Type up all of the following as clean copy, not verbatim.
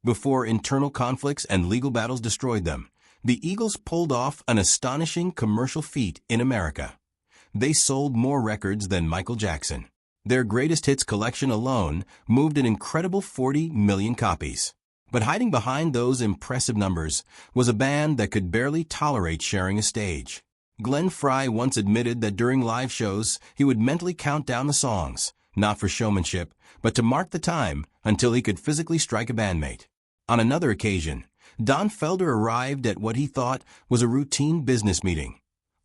Before internal conflicts and legal battles destroyed them, the Eagles pulled off an astonishing commercial feat in America. They sold more records than Michael Jackson. Their greatest hits collection alone moved an incredible 40 million copies. But hiding behind those impressive numbers was a band that could barely tolerate sharing a stage. Glenn Frey once admitted that during live shows, he would mentally count down the songs, not for showmanship, but to mark the time until he could physically strike a bandmate. On another occasion, Don Felder arrived at what he thought was a routine business meeting,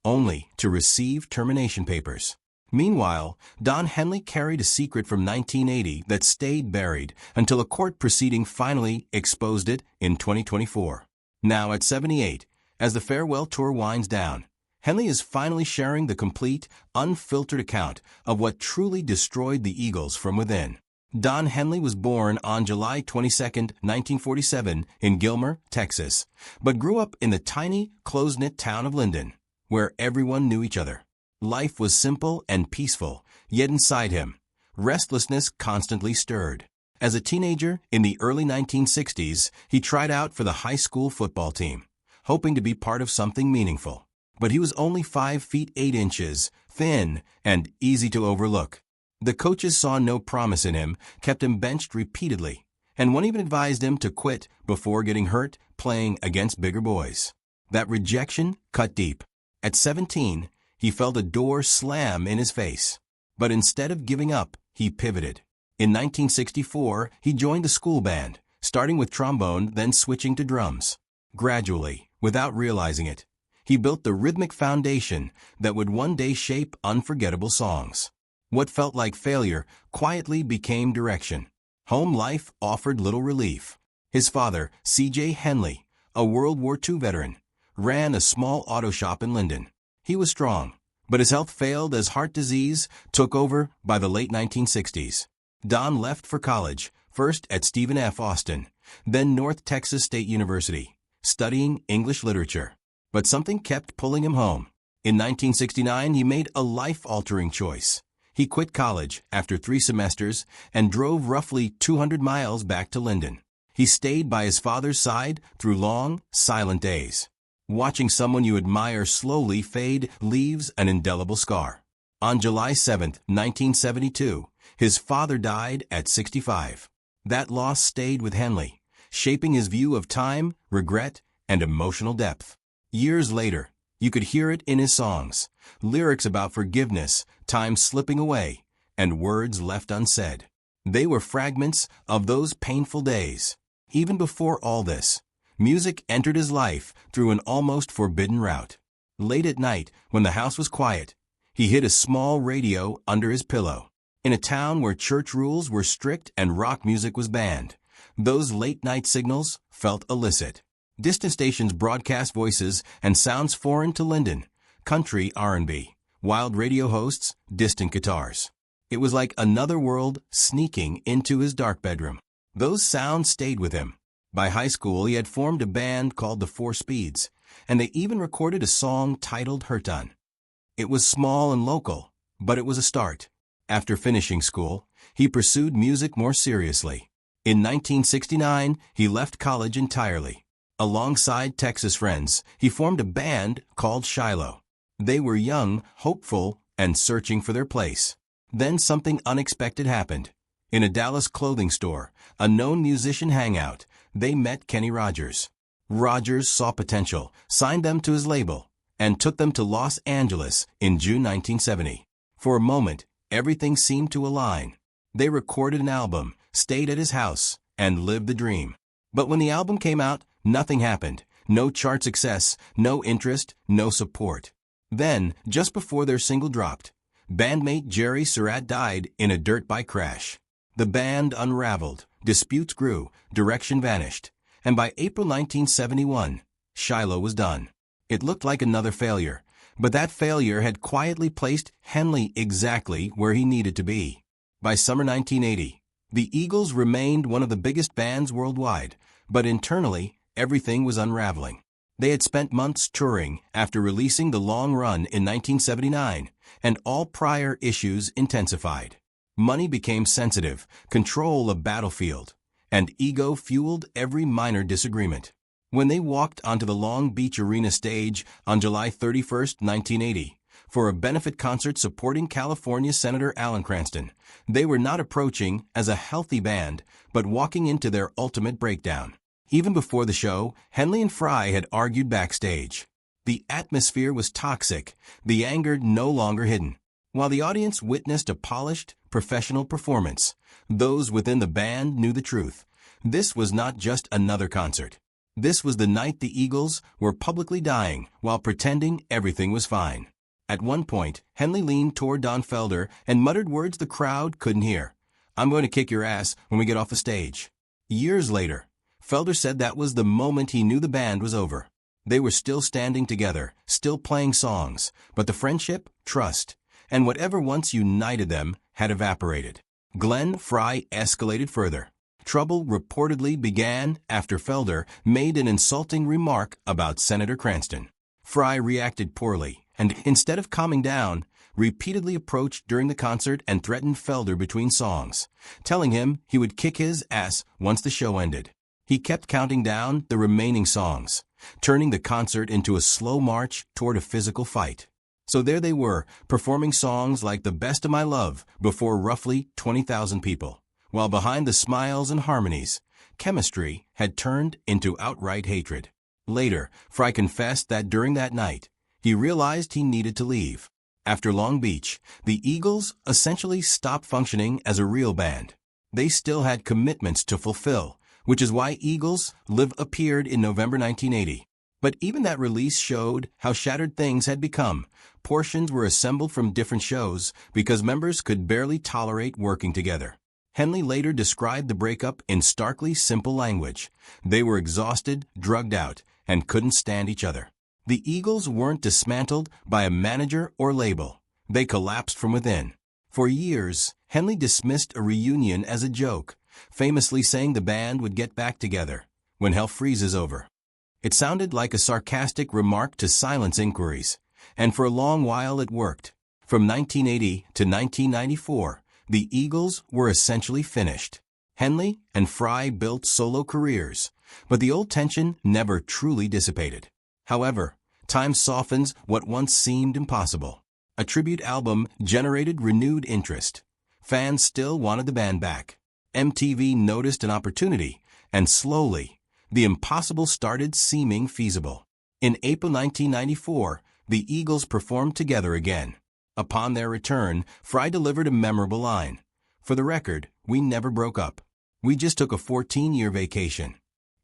only to receive termination papers. Meanwhile, Don Henley carried a secret from 1980 that stayed buried until a court proceeding finally exposed it in 2024. Now at 78, as the farewell tour winds down, Henley is finally sharing the complete, unfiltered account of what truly destroyed the Eagles from within. Don Henley was born on July 22, 1947, in Gilmer, Texas, but grew up in the tiny, close-knit town of Linden, where everyone knew each other. Life was simple and peaceful, yet inside him, restlessness constantly stirred. As a teenager in the early 1960s, he tried out for the high school football team, hoping to be part of something meaningful. But he was only 5 feet 8 inches, thin, and easy to overlook. The coaches saw no promise in him, kept him benched repeatedly, and one even advised him to quit before getting hurt playing against bigger boys. That rejection cut deep. At 17, he felt a door slam in his face. But instead of giving up, he pivoted. In 1964, he joined the school band, starting with trombone, then switching to drums. Gradually, without realizing it, he built the rhythmic foundation that would one day shape unforgettable songs. What felt like failure quietly became direction. Home life offered little relief. His father, C.J. Henley, a World War II veteran, ran a small auto shop in Linden. He was strong, but his health failed as heart disease took over by the late 1960s. Don left for college, first at Stephen F. Austin, then North Texas State University, studying English literature. But something kept pulling him home. In 1969, he made a life-altering choice. He quit college after 3 semesters and drove roughly 200 miles back to Linden. He stayed by his father's side through long, silent days. Watching someone you admire slowly fade leaves an indelible scar. On July 7, 1972, his father died at 65. That loss stayed with Henley, shaping his view of time, regret, and emotional depth. Years later, you could hear it in his songs, lyrics about forgiveness, time slipping away, and words left unsaid. They were fragments of those painful days. Even before all this, music entered his life through an almost forbidden route. Late at night, when the house was quiet, he hid a small radio under his pillow. In a town where church rules were strict and rock music was banned, those late-night signals felt illicit. Distant stations broadcast voices and sounds foreign to Linden, country R&B, wild radio hosts, distant guitars. It was like another world sneaking into his dark bedroom. Those sounds stayed with him. By high school, he had formed a band called the 4 Speeds, and they even recorded a song titled Hurt On. It was small and local, but it was a start. After finishing school, he pursued music more seriously. In 1969, he left college entirely. Alongside Texas friends, he formed a band called Shiloh. They were young, hopeful, and searching for their place. Then something unexpected happened. In a Dallas clothing store, a known musician hangout, they met Kenny Rogers. Rogers saw potential, signed them to his label, and took them to Los Angeles in June 1970. For a moment, everything seemed to align. They recorded an album, stayed at his house, and lived the dream. But when the album came out, nothing happened. No chart success, no interest, no support. Then, just before their single dropped, bandmate Jerry Surratt died in a dirt bike crash. The band unraveled, disputes grew, direction vanished, and by April 1971, Shiloh was done. It looked like another failure, but that failure had quietly placed Henley exactly where he needed to be. By summer 1980, the Eagles remained one of the biggest bands worldwide, but internally, everything was unraveling. They had spent months touring after releasing The Long Run in 1979, and all prior issues intensified. Money became sensitive, control a battlefield, and ego fueled every minor disagreement. When they walked onto the Long Beach Arena stage on July 31, 1980, for a benefit concert supporting California Senator Alan Cranston, they were not approaching as a healthy band, but walking into their ultimate breakdown. Even before the show, Henley and Fry had argued backstage. The atmosphere was toxic, the anger no longer hidden. While the audience witnessed a polished, professional performance, those within the band knew the truth. This was not just another concert. This was the night the Eagles were publicly dying while pretending everything was fine. At one point, Henley leaned toward Don Felder and muttered words the crowd couldn't hear. "I'm going to kick your ass when we get off the stage." Years later, Felder said that was the moment he knew the band was over. They were still standing together, still playing songs, but the friendship, trust, and whatever once united them had evaporated. Glenn Fry escalated further. Trouble reportedly began after Felder made an insulting remark about Senator Cranston. Fry reacted poorly, and instead of calming down, repeatedly approached during the concert and threatened Felder between songs, telling him he would kick his ass once the show ended. He kept counting down the remaining songs, turning the concert into a slow march toward a physical fight. So there they were, performing songs like "The Best of My Love" before roughly 20,000 people, while behind the smiles and harmonies, chemistry had turned into outright hatred. Later, Fry confessed that during that night, he realized he needed to leave. After Long Beach, the Eagles essentially stopped functioning as a real band. They still had commitments to fulfill, which is why Eagles Live appeared in November 1980. But even that release showed how shattered things had become. Portions were assembled from different shows because members could barely tolerate working together. Henley later described the breakup in starkly simple language. They were exhausted, drugged out, and couldn't stand each other. The Eagles weren't dismantled by a manager or label. They collapsed from within. For years, Henley dismissed a reunion as a joke, famously saying the band would get back together when hell freezes over. It sounded like a sarcastic remark to silence inquiries, and for a long while it worked. From 1980 to 1994, the Eagles were essentially finished. Henley and Fry built solo careers, but the old tension never truly dissipated. However, time softens what once seemed impossible. A tribute album generated renewed interest. Fans still wanted the band back. MTV noticed an opportunity, and slowly, the impossible started seeming feasible. In April 1994, the Eagles performed together again. Upon their return, Fry delivered a memorable line. "For the record, we never broke up. We just took a 14-year vacation."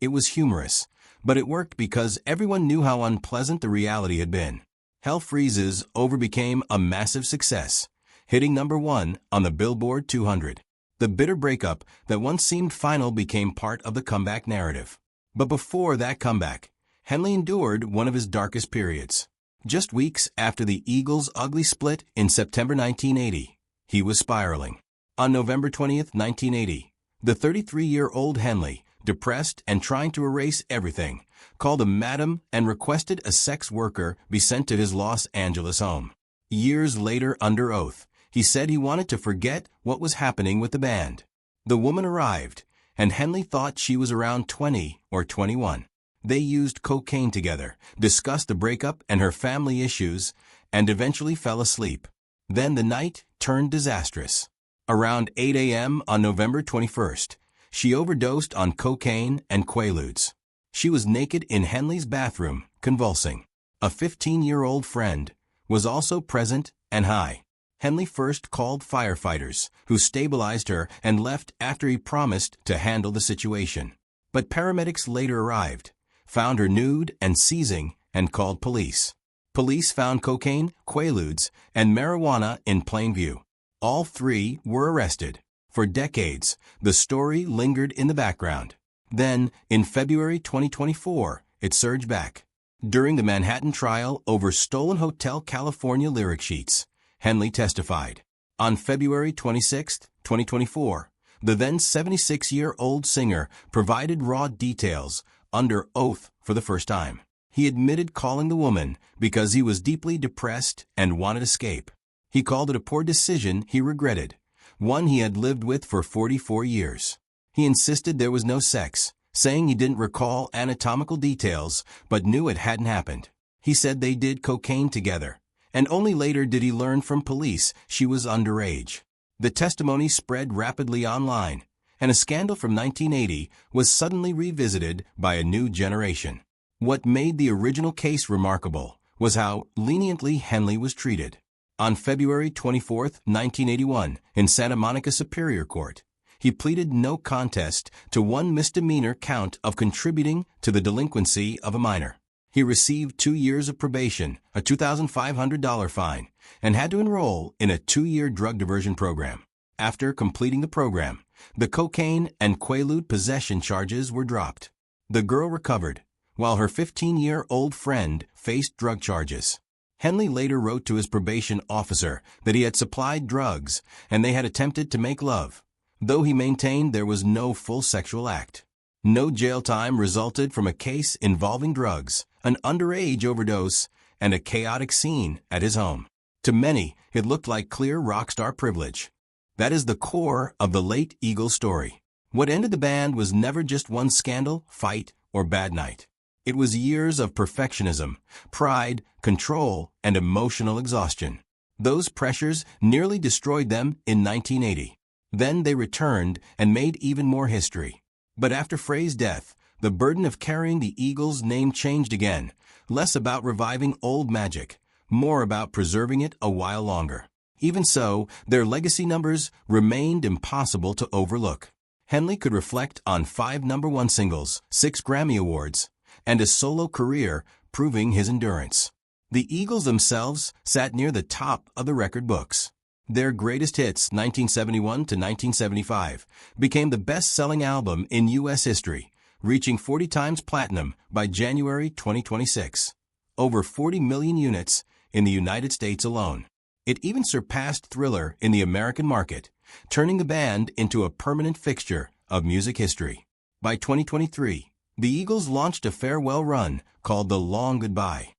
It was humorous, but it worked because everyone knew how unpleasant the reality had been. Hell Freezes Over became a massive success, hitting #1 on the Billboard 200. The bitter breakup that once seemed final became part of the comeback narrative. But before that comeback, Henley endured one of his darkest periods. Just weeks after the Eagles' ugly split in September 1980, he was spiraling. On November 20, 1980, the 33-year-old Henley, depressed and trying to erase everything, called a madam and requested a sex worker be sent to his Los Angeles home. Years later, under oath, he said he wanted to forget what was happening with the band. The woman arrived, and Henley thought she was around 20 or 21. They used cocaine together, discussed the breakup and her family issues, and eventually fell asleep. Then the night turned disastrous. Around 8 a.m. on November 21st, she overdosed on cocaine and Quaaludes. She was naked in Henley's bathroom, convulsing. A 15-year-old friend was also present and high. Henley first called firefighters, who stabilized her and left after he promised to handle the situation. But paramedics later arrived, found her nude and seizing, and called police. Police found cocaine, Quaaludes, and marijuana in plain view. All three were arrested. For decades, the story lingered in the background. Then, in February 2024, it surged back. During the Manhattan trial over stolen Hotel California lyric sheets, Henley testified. On February 26, 2024, the then 76-year-old singer provided raw details under oath for the first time. He admitted calling the woman because he was deeply depressed and wanted escape. He called it a poor decision he regretted, one he had lived with for 44 years. He insisted there was no sex, saying he didn't recall anatomical details but knew it hadn't happened. He said they did cocaine together, and only later did he learn from police she was underage. The testimony spread rapidly online, and a scandal from 1980 was suddenly revisited by a new generation. What made the original case remarkable was how leniently Henley was treated. On February 24, 1981, in Santa Monica Superior Court, he pleaded no contest to one misdemeanor count of contributing to the delinquency of a minor. He received 2 years of probation, a $2,500 fine, and had to enroll in a 2-year drug diversion program. After completing the program, the cocaine and Quaalude possession charges were dropped. The girl recovered, while her 15-year-old friend faced drug charges. Henley later wrote to his probation officer that he had supplied drugs and they had attempted to make love, though he maintained there was no full sexual act. No jail time resulted from a case involving drugs, an underage overdose, and a chaotic scene at his home. To many, it looked like clear rock star privilege. That is the core of the late Eagles story. What ended the band was never just one scandal, fight, or bad night. It was years of perfectionism, pride, control, and emotional exhaustion. Those pressures nearly destroyed them in 1980. Then they returned and made even more history. But after Frey's death, the burden of carrying the Eagles' name changed again, less about reviving old magic, more about preserving it a while longer. Even so, their legacy numbers remained impossible to overlook. Henley could reflect on 5 #1 singles, 6 Grammy Awards, and a solo career proving his endurance. The Eagles themselves sat near the top of the record books. Their greatest hits, 1971 to 1975, became the best-selling album in U.S. history, reaching 40 times platinum by January 2026, over 40 million units in the United States alone. It even surpassed Thriller in the American market, turning the band into a permanent fixture of music history. By 2023, the Eagles launched a farewell run called The Long Goodbye.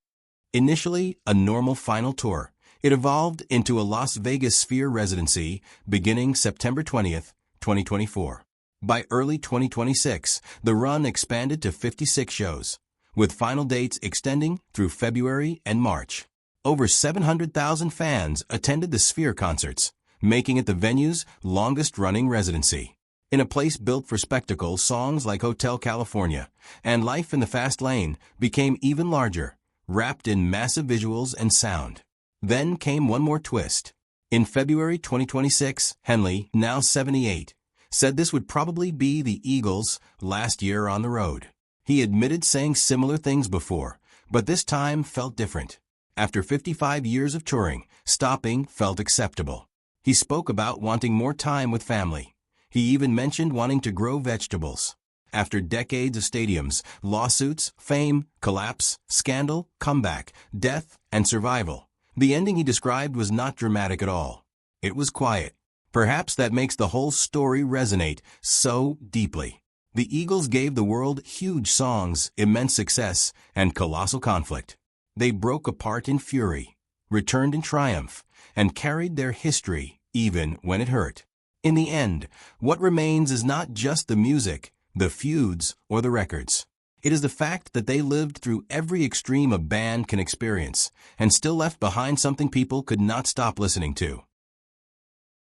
Initially a normal final tour, it evolved into a Las Vegas Sphere residency beginning September 20th, 2024. By early 2026, the run expanded to 56 shows, with final dates extending through February and March. Over 700,000 fans attended the Sphere concerts, making it the venue's longest-running residency. In a place built for spectacle, songs like Hotel California and Life in the Fast Lane became even larger, wrapped in massive visuals and sound. Then came one more twist. In February 2026, Henley, now 78, said this would probably be the Eagles' last year on the road. He admitted saying similar things before, but this time felt different. After 55 years of touring, stopping felt acceptable. He spoke about wanting more time with family. He even mentioned wanting to grow vegetables. After decades of stadiums, lawsuits, fame, collapse, scandal, comeback, death, and survival, the ending he described was not dramatic at all. It was quiet. Perhaps that makes the whole story resonate so deeply. The Eagles gave the world huge songs, immense success, and colossal conflict. They broke apart in fury, returned in triumph, and carried their history even when it hurt. In the end, what remains is not just the music, the feuds, or the records. It is the fact that they lived through every extreme a band can experience and still left behind something people could not stop listening to.